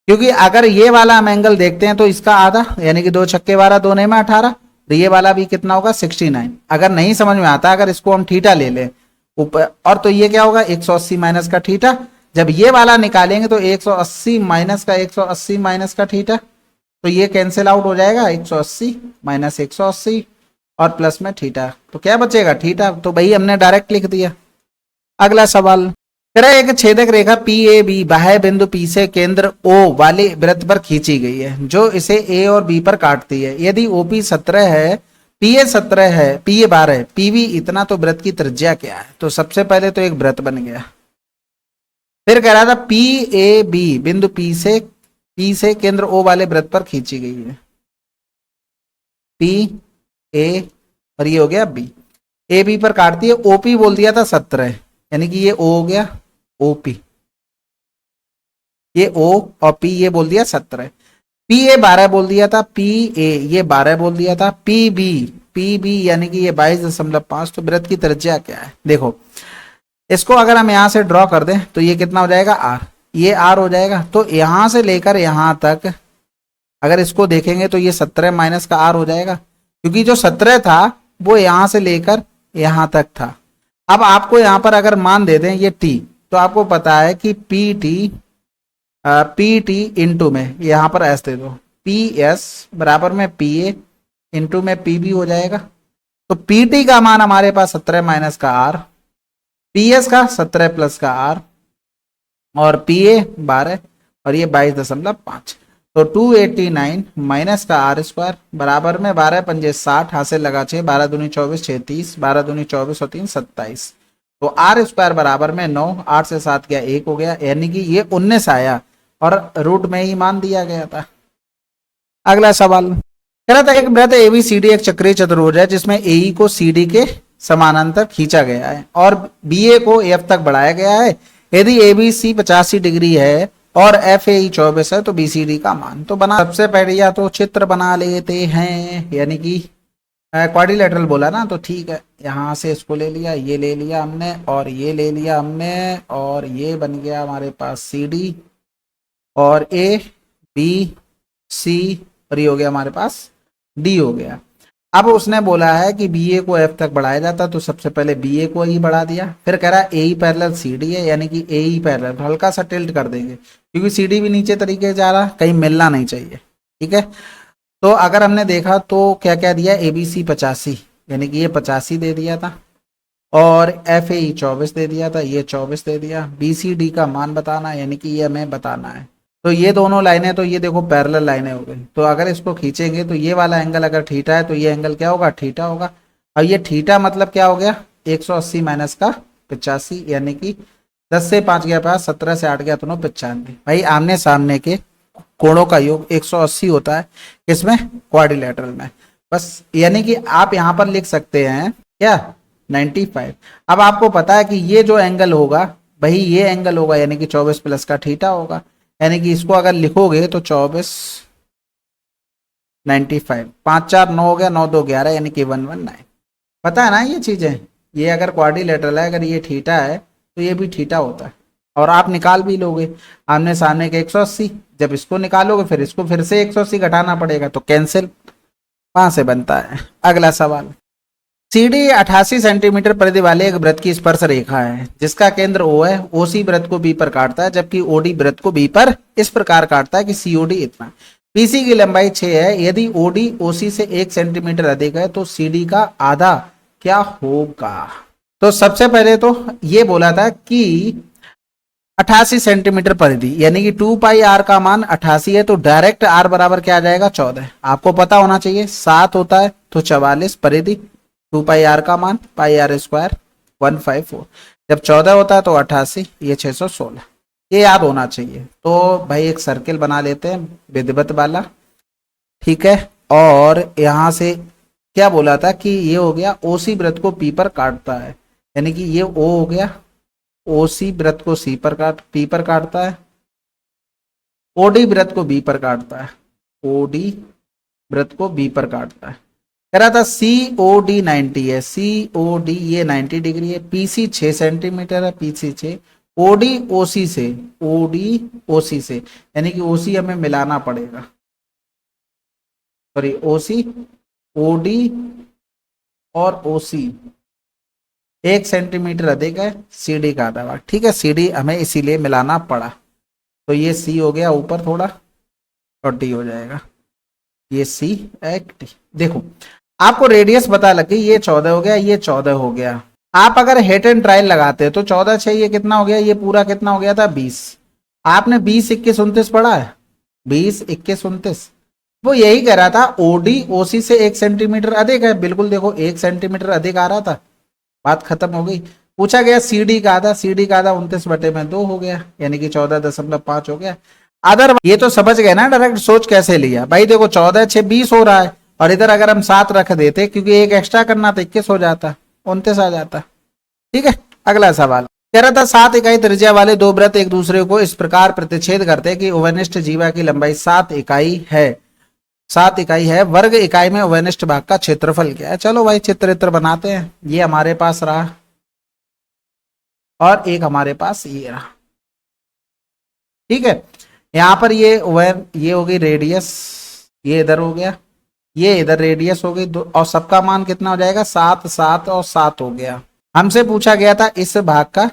क्योंकि अगर ये वाला हम एंगल देखते हैं तो इसका आधा, यानी कि 2 छक्के 12 2 में 18, तो ये वाला भी कितना होगा 69। अगर नहीं समझ में आता, अगर इसको हम थीटा ले लें ऊपर, और तो ये क्या होगा 180 माइनस का थीटा। जब ये वाला निकालेंगे तो 180 माइनस का 180 माइनस का थीटा, तो ये कैंसिल आउट हो जाएगा, 180 माइनस 180 और प्लस में थीटा, तो क्या बचेगा थीटा। तो भाई हमने डायरेक्ट लिख दिया। अगला सवाल, एक छेदक रेखा PAB बाह्य बिंदु P से केंद्र O वाले वृत्त पर खींची गई है, जो इसे A और B पर काटती है। यदि OP 17 है, PA 17 है, PA 12 है, PB इतना, तो वृत्त की त्रिज्या क्या है। तो सबसे पहले तो एक वृत्त बन गया। फिर कह रहा था PAB बिंदु P से केंद्र O वाले वृत्त पर खींची गई है, P A और ये हो गया B, AB पर काटती है। OP बोल दिया था 17, यानी कि ये O हो गया OP, ये O और P ये बोल दिया 17, PA 12 बोल दिया था, PA ये 12 बोल दिया था, PB यानी कि ये 22.5। तो वृत्त की त्रिज्या क्या है, देखो इसको अगर हम यहां से ड्रॉ कर दें तो ये कितना हो जाएगा R, ये R हो जाएगा। तो यहां से लेकर यहां तक अगर इसको देखेंगे तो ये 17 माइनस का R हो जाएगा, क्योंकि जो 17 था वो यहां से लेकर यहां तक था। अब आपको यहां पर अगर मान दे दें ये T, तो आपको पता है कि PT इंटू में यहां पर S दे दो, PS बराबर में PA इंटू में PB हो जाएगा। तो PT का मान हमारे पास 17 माइनस का R, PS का 17 प्लस का R और PA 12 और ये 22.5। तो 289 माइनस का R स्क्वायर बराबर में 12 पंजे 60, हासिल लगा 6, 12 दूनी 24 6 30, 12 दूनी 24 और 3 27। तो R स्क्वायर बराबर में 9, 8 से 7 गया 1 हो गया, यानी कि ये 19 आया और रूट में ही मान दिया गया था। अगला सवाल कह रहा था एक वृत्त ABCD एक चक्रीय चतुर्भुज है जिसमें AE को CD के समानांतर खींचा गया है और BA को F तक बढ़ाया गया है। यदि ABC 85 डिग्री है और एफ ए 24 है, तो बी सी डी का मान तो बना। सबसे पहले या तो चित्र बना लेते हैं, यानी कि क्वाड्रिलेटरल बोला ना, तो ठीक है, यहाँ से इसको ले लिया, ये ले लिया हमने, और ये ले लिया हमने, और ये बन गया हमारे पास सी डी, और ए बी सी, और ये हो गया हमारे पास डी हो गया। अब उसने बोला है कि बी ए को एफ तक बढ़ाया जाता, तो सबसे पहले बी ए को ही बढ़ा दिया, फिर कह रहा है ए ई पैरेलल सी डी है, यानी कि ए ई पैरेलल, हल्का सा टिल्ट कर देंगे क्योंकि सी डी भी नीचे तरीके से जा रहा, कहीं मिलना नहीं चाहिए, ठीक है। तो अगर हमने देखा तो क्या क्या दिया, ए बी सी 85, यानी कि ये 85 दे दिया था, और एफ ए 24 दे दिया था, ये 24 दे दिया। बी सी डी का मान बताना, यानी कि ये हमें बताना है। तो ये दोनों लाइनें, तो ये देखो पैरेलल लाइनें हो गई, तो अगर इसको खींचेंगे तो ये वाला एंगल अगर थीटा है तो ये एंगल क्या होगा, थीटा होगा। अब ये थीटा मतलब क्या हो गया, 180 माइनस का 85, यानी कि 10 से 5 गया पास, 17 से 8 गया तो 95। भाई आमने सामने के कोणों का योग 180 होता है, किसमें, क्वाड्रिलेटरल में। बस यानी कि आप यहां पर लिख सकते हैं क्या, 95। अब आपको पता है कि ये जो एंगल होगा भाई, ये एंगल होगा, यानी कि 24 प्लस का थीटा होगा, यानी कि इसको अगर लिखोगे तो 24 95, 5 4 9 हो गया, 9 2 11, यानी कि 119। पता है ना ये चीजें, ये अगर क्वाड्रिलेटरल है, अगर ये थीटा है तो ये भी थीटा होता है, और आप निकाल भी लोगे आमने सामने के 180, जब इसको निकालोगे फिर इसको फिर से 180 घटाना पड़ेगा, तो कैंसिल, वहां से बनता है। अगला सवाल, सी डी 88 सेंटीमीटर परिधि वाले एक वृत्त की स्पर्श रेखा है जिसका केंद्र ओ है, ओ सी वृत्त को बी पर काटता है, जबकि ओडी वृत्त को बी पर इस प्रकार काटता है कि सीओडी इतना। पीसी की लंबाई 6 है, यदि ओडी ओसी से 1 सेंटीमीटर अधिक है तो सीडी का आधा क्या होगा। तो सबसे पहले तो ये बोला था कि 88 सेंटीमीटर परिधि, यानी कि 2 पाई आर का मान 88 है, तो डायरेक्ट आर बराबर क्या आ जाएगा, 14। आपको पता होना चाहिए 7 होता है तो 44 परिधि, 2 पाई आर का मान पाई आर स्क्वायर 154, जब 14 होता है तो 88, ये 616, ये याद होना चाहिए। तो भाई एक सर्किल बना लेते हैं विधिवत वाला, ठीक है। और यहां से क्या बोला था कि ये हो गया ओसी वृत्त को पी पर काटता है, यानी कि ये ओ हो गया, ओसी वृत्त को सी पर पी पर काटता है, ओडी वृत्त को बी पर काटता है, ओडी वृत्त को बी पर काटता है। कह रहा था सी ओ डी 90 है, सी ओ डी ये 90 डिग्री है, पीसी 6 सेंटीमीटर है, पीसी 6, ओडी ओसी से, ओडी ओसी से, यानी कि ओसी हमें मिलाना पड़ेगा, सॉरी ओसी, ओडी और ओसी 1 सेंटीमीटर अधिक है, सीडी का आधा भाग, ठीक है, सीडी हमें इसीलिए मिलाना पड़ा। तो ये सी हो गया ऊपर थोड़ा, और डी हो जाएगा, ये सी एक डी। देखो आपको रेडियस पता लग गई, ये 14 हो गया, ये 14 हो गया। आप अगर हेट एंड ट्रायल लगाते तो 14 6 ये कितना हो गया, ये पूरा कितना हो गया था 20। आपने 20 21 29 पढ़ा है, 20 21 29, वो यही कह रहा था ओडी ओसी से 1 सेंटीमीटर अधिक है, बिल्कुल देखो 1 सेंटीमीटर अधिक आ रहा था, बात खत्म हो गई। पूछा गया सीडी का आधा, सीडी का आधा 29/2 हो गया, यानी कि 14.5 हो गया। अदर ये तो समझ गए ना डायरेक्ट सोच कैसे लिया। भाई देखो 14 6 20 हो रहा है, और इधर अगर हम 7 रख देते क्योंकि एक एक्स्ट्रा करना था 21 हो जाता, 29 आ जाता, ठीक है। अगला सवाल कह रहा था 7 इकाई त्रिज्या वाले दो वृत्त एक दूसरे को इस प्रकार प्रतिच्छेद करते हैं कि उभयनिष्ठ जीवा की लंबाई 7 इकाई है, 7 इकाई है, वर्ग इकाई में उभयनिष्ठ भाग का क्षेत्रफल क्या है। चलो भाई चित्र बनाते हैं, ये हमारे पास रहा और एक हमारे पास ये रहा, ठीक है। यहां पर ये हो गई रेडियस, ये इधर हो गया, ये इधर रेडियस हो गई, और सबका मान कितना हो जाएगा 7 7 और 7 हो गया। हमसे पूछा गया था इस भाग का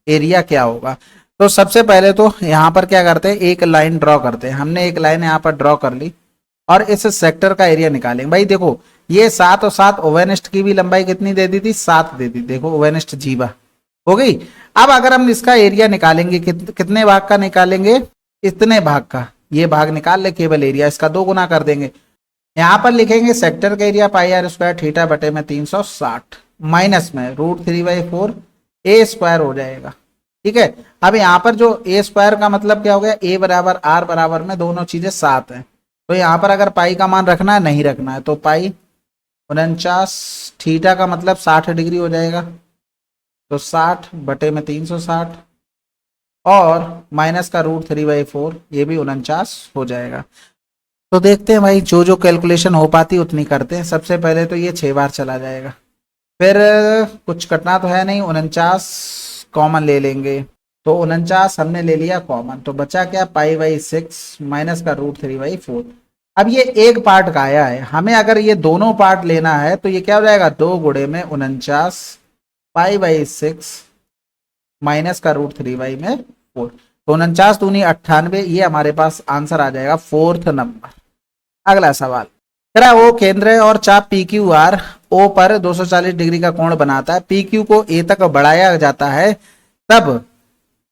एरिया क्या होगा। तो सबसे पहले तो यहां पर क्या करते हैं, एक लाइन ड्रॉ करते हैं। हमने एक लाइन यहां पर ड्रॉ कर ली और इस सेक्टर का एरिया निकालेंगे। भाई देखो ये 7 और 7, उभयनिष्ठ की भी लंबाई कितनी दे दी थी, 7 दे दी, देखो उभयनिष्ठ जीवा हो गई। अब अगर हम इसका एरिया निकालेंगे कितने भाग का निकालेंगे, इतने भाग का, ये भाग निकाल ले, केवल एरिया इसका 2 गुना कर देंगे। यहां पर लिखेंगे सेक्टर का area pi R square theta बटे में 360 माइनस में √3/4 ए स्क्वायर हो जाएगा, ठीक है। अब यहां पर जो ए स्क्वायर का मतलब क्या हो गया, ए बराबर आर बराबर में दोनों चीजें 7 है, तो यहां पर अगर पाई का मान रखना है नहीं रखना है तो पाई 49, थीटा का मतलब 60 डिग्री हो जाएगा, तो 60 बटे में 360 और माइनस का √3/4 ये भी 49 हो जाएगा। तो देखते हैं भाई, जो जो कैलकुलेशन हो पाती उतनी करते हैं। सबसे पहले तो ये 6 बार चला जाएगा, फिर कुछ कटना तो है नहीं, 49 कॉमन ले लेंगे। तो 49 हमने ले लिया कॉमन, तो बचा क्या, π/6 माइनस का √3/4। अब ये एक पार्ट का आया है, हमें अगर ये दोनों पार्ट लेना है तो ये क्या हो जाएगा, 2 गुणे में 49 π/6 माइनस का √3/4। तो 49 दूनी 98, ये हमारे पास आंसर आ जाएगा 4th नंबर। अगला सवाल कह रहा है ओ केंद्र है और चाप पी क्यू आर ओ पर 240 डिग्री का कोण बनाता है, पी क्यू को ए तक बढ़ाया जाता है, तब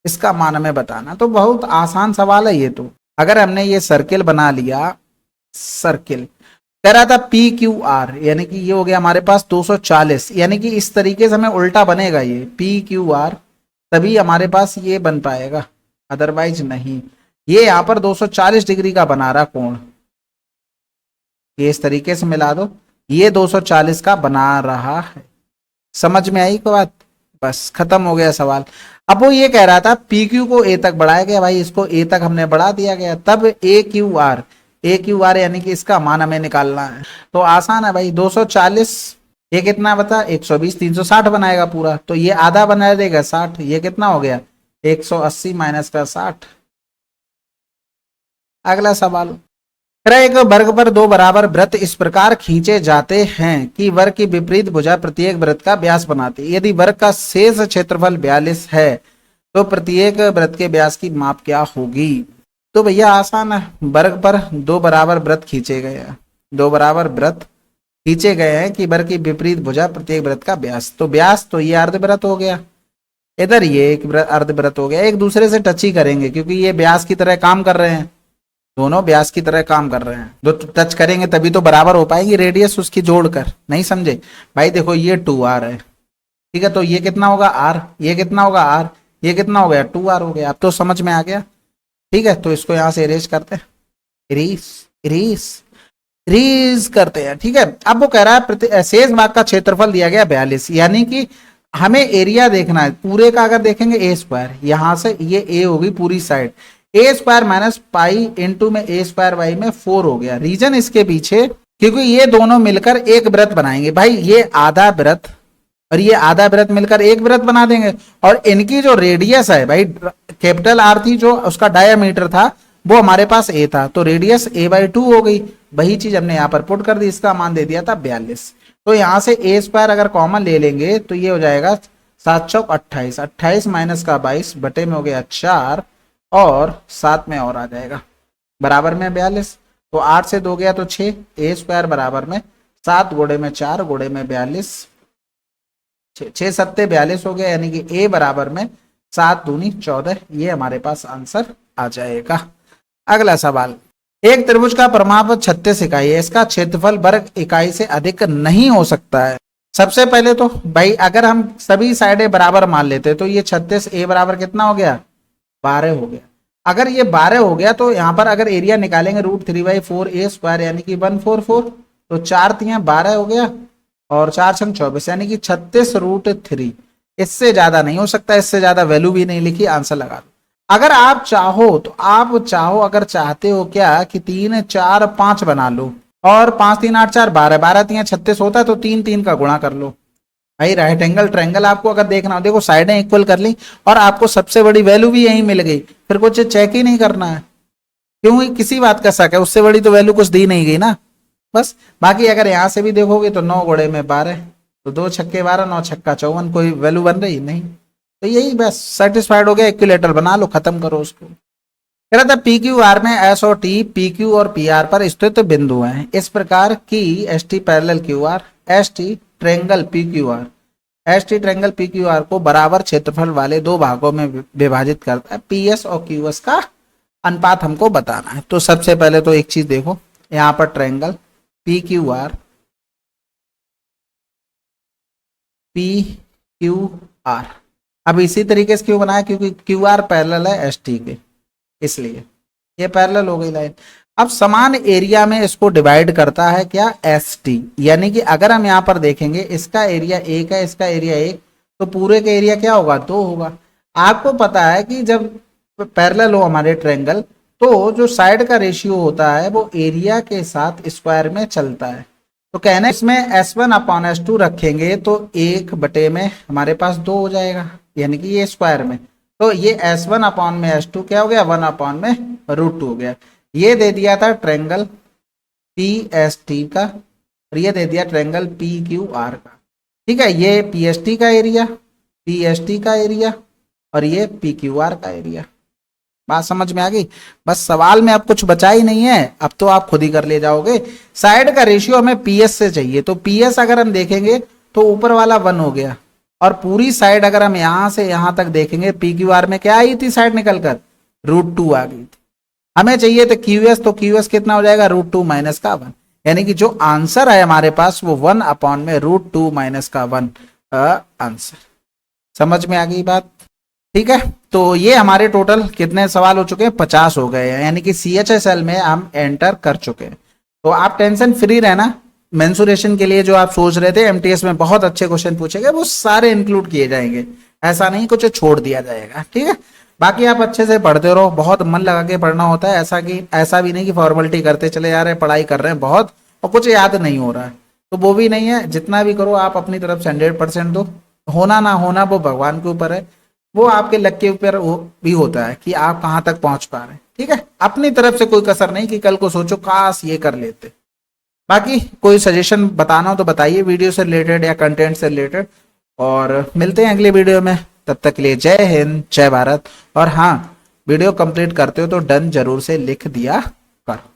इसका मान हमें बताना। तो बहुत आसान सवाल है ये। तो अगर हमने ये सर्किल बना लिया, सर्किल कह रहा था पी क्यू आर, यानी कि ये हो गया हमारे पास 240, यानी कि इस तरीके से हमें उल्टा बनेगा ये पी क्यू आर, तभी हमारे पास ये बन पाएगा, अदरवाइज नहीं। ये यहां पर 240 डिग्री का बना रहा कोण, ये इस तरीके से मिला दो, ये 240 का बना रहा है। समझ में आई को बात, बस खत्म हो गया सवाल। अब वो ये कह रहा था पी क्यू को ए तक बढ़ाया गया, भाई इसको ए तक हमने बढ़ा दिया गया, तब ए क्यू आर यानी कि इसका मान हमें निकालना है। तो आसान है भाई, 240 ये कितना बता 120, 360 बनाएगा पूरा, तो ये आधा बना देगा 60, ये कितना हो गया 180 माइनस का 60। अगला सवाल, एक वर्ग पर 2 बराबर वृत्त इस प्रकार खींचे जाते हैं कि वर्ग की विपरीत भुजा प्रत्येक वृत्त का व्यास बनाती है। यदि वर्ग का शेष क्षेत्रफल 42 है तो प्रत्येक वृत्त के व्यास की माप क्या होगी। तो भैया आसान है, वर्ग पर 2 बराबर वृत्त खींचे गए हैं, 2 बराबर वृत्त खींचे गए हैं कि वर्ग की विपरीत भुजा प्रत्येक वृत्त का व्यास, तो व्यास तो ये अर्धवृत्त हो गया, इधर ये एक अर्धवृत्त हो गया, एक दूसरे से टच ही करेंगे क्योंकि ये व्यास की तरह काम कर रहे हैं, दोनों व्यास की तरह काम कर रहे हैं, दो टच करेंगे तभी तो बराबर हो पाएगी रेडियस उसकी जोड़कर। नहीं समझे भाई, देखो ये 2r है, ठीक है, तो ये कितना होगा r, ये कितना होगा r, ये कितना हो गया 2r हो गया। अब तो समझ में आ गया, ठीक है। तो इसको यहां से इरेज करते हैं, इरेज करते हैं, ठीक है। अब वो कह रहा है शेष भाग का क्षेत्रफल दिया गया 42, यानी कि हमें एरिया देखना है पूरे का। अगर देखेंगे a स्क्वायर, यहां से ये a होगी पूरी साइड, ए स्क्वायर माइनस पाई इंटू में ए स्क्वायर वाई में 4 हो गया। रीजन इसके पीछे क्योंकि ये दोनों मिलकर एक वृत्त बनाएंगे भाई, ये आधा वृत्त और ये आधा वृत्त मिलकर एक वृत्त बना देंगे, और इनकी जो रेडियस है भाई कैपिटल आर थी, जो उसका डायामीटर था वो हमारे पास ए था, तो रेडियस a/2 हो गई। वही चीज हमने यहाँ पर पुट कर दी, इसका मान दे दिया था 42। तो यहाँ से ए स्क्वायर अगर कॉमन ले लेंगे तो ये हो जाएगा 7 चौक 28, 28 माइनस का 22 बटे में हो गया 4 और 7 में और आ जाएगा बराबर में 42। तो 8 से 2 गया तो 6, ए स्क्वायर बराबर में 7 गुणे में 4 गुणे में 42, 6 सत्ते 42 हो गया, यानी कि ए बराबर में 7 दूनी 14, ये हमारे पास आंसर आ जाएगा। अगला सवाल, एक त्रिभुज का परिमाप 36 इकाई है, इसका क्षेत्रफल वर्ग इकाई से अधिक नहीं हो सकता है। सबसे पहले तो भाई अगर हम सभी साइडें बराबर मान लेते तो ये 36 ए बराबर कितना हो गया 12 हो गया। अगर ये 12 हो गया तो यहाँ पर अगर एरिया निकालेंगे √3/4 ए स्क्वायर यानी कि 144, तो 4 3 12 हो गया और 4 6 24 यानी कि 36√3। इससे ज्यादा नहीं हो सकता, इससे ज्यादा वैल्यू भी नहीं लिखी, आंसर लगा दो। अगर आप चाहो अगर चाहते हो क्या कि 3 4 5 बना लो और 5 3 8 4 12 12 3 36 होता है, तो 3 3 का गुणा कर लो भाई। राइट एंगल ट्रायंगल आपको अगर देखना हो, देखो साइडें इक्वल कर ली और आपको सबसे बड़ी वैल्यू भी यही मिल गई, फिर कुछ चेक ही नहीं करना है, क्योंकि किसी बात का शक है, उससे बड़ी तो वैल्यू कुछ दी नहीं गई ना बस। बाकी अगर यहां से भी देखोगे तो 9 गुणे में 12, तो 2 छक्के 12 9 छक्का 54, कोई वैल्यू बन रही नहीं, तो यही बस सेटिस्फाइड हो गया। इक्विलेटर बना लो, खत्म करो उसको। कह रहा था पी क्यू आर में एस और टी पी क्यू और पी आर पर स्थित बिंदु हैं, इस प्रकार की S T parallel Q R S T triangle P Q R S T triangle P Q R को बराबर क्षेत्रफल वाले 2 भागों में विभाजित करता है। पी एस और क्यू एस का अनुपात हमको बताना है। तो सबसे पहले तो एक चीज देखो, यहाँ पर ट्रायंगल पी क्यू आर, अब इसी तरीके से क्यों बनाया, क्योंकि क्यू आर पैरेलल है एस टी के, इसलिए ये पैरेलल हो गई लाइन। अब समान एरिया में इसको डिवाइड करता है क्या एस टी, यानी कि अगर हम यहाँ पर देखेंगे इसका एरिया 1 है, इसका एरिया 1, तो पूरे का एरिया क्या होगा 2 होगा। आपको पता है कि जब पैरेलल हो हमारे ट्रायंगल तो जो साइड का रेशियो होता है वो एरिया के साथ स्क्वायर में चलता है। तो कहने इसमें S1/S2 रखेंगे तो 1 में हमारे पास 2 हो जाएगा, यानी कि ये स्क्वायर में। तो ये S1/S2 क्या हो गया, 1/√2 हो गया। ये दे दिया था ट्रायंगल PST का और ये दे दिया ट्रायंगल PQR का। ठीक है, ये PST का एरिया, PST का एरिया और ये PQR का एरिया। बात समझ में आ गई? बस सवाल में अब कुछ बचा ही नहीं है, अब तो आप खुद ही कर ले जाओगे। साइड का रेशियो हमें PS से चाहिए, तो PS अगर हम देखेंगे तो ऊपर वाला 1 हो गया और पूरी साइड अगर हम यहां से यहां तक देखेंगे PQR में क्या आई थी साइड निकलकर, √2 आ गई थी। हमें चाहिए तो QS, तो QS कितना हो जाएगा, √2 माइनस का 1, यानी कि जो आंसर है हमारे पास वो 1/√2 माइनस का 1 आंसर। समझ में आ गई बात? ठीक है, तो ये हमारे टोटल कितने सवाल हो चुके हैं, 50 हो गए हैं, यानी कि CHSL में हम एंटर कर चुके हैं। तो आप टेंशन फ्री रहना, मेंसुरेशन के लिए जो आप सोच रहे थे MTS में बहुत अच्छे क्वेश्चन पूछे गए, वो सारे इंक्लूड किए जाएंगे, ऐसा नहीं कुछ छोड़ दिया जाएगा। ठीक है, बाकी आप अच्छे से पढ़ते रहो, बहुत मन लगा के पढ़ना होता है, ऐसा भी नहीं कि फॉर्मेलिटी करते चले जा रहे हैं, पढ़ाई कर रहे हैं बहुत और कुछ याद नहीं हो रहा है, तो वो भी नहीं है। जितना भी करो आप अपनी तरफ से 100% दो, होना ना होना वो भगवान के ऊपर है, वो आपके लक के ऊपर भी होता है कि आप कहां तक पहुंच पा रहे हैं। ठीक है, अपनी तरफ से कोई कसर नहीं कि कल को सोचो काश ये कर लेते। बाकी कोई सजेशन बताना हो तो बताइए, वीडियो से रिलेटेड या कंटेंट से रिलेटेड, और मिलते हैं अगले वीडियो में। तब तक के लिए जय हिंद, जय भारत। और हाँ, वीडियो कंप्लीट करते हो तो डन जरूर से लिख दिया करो।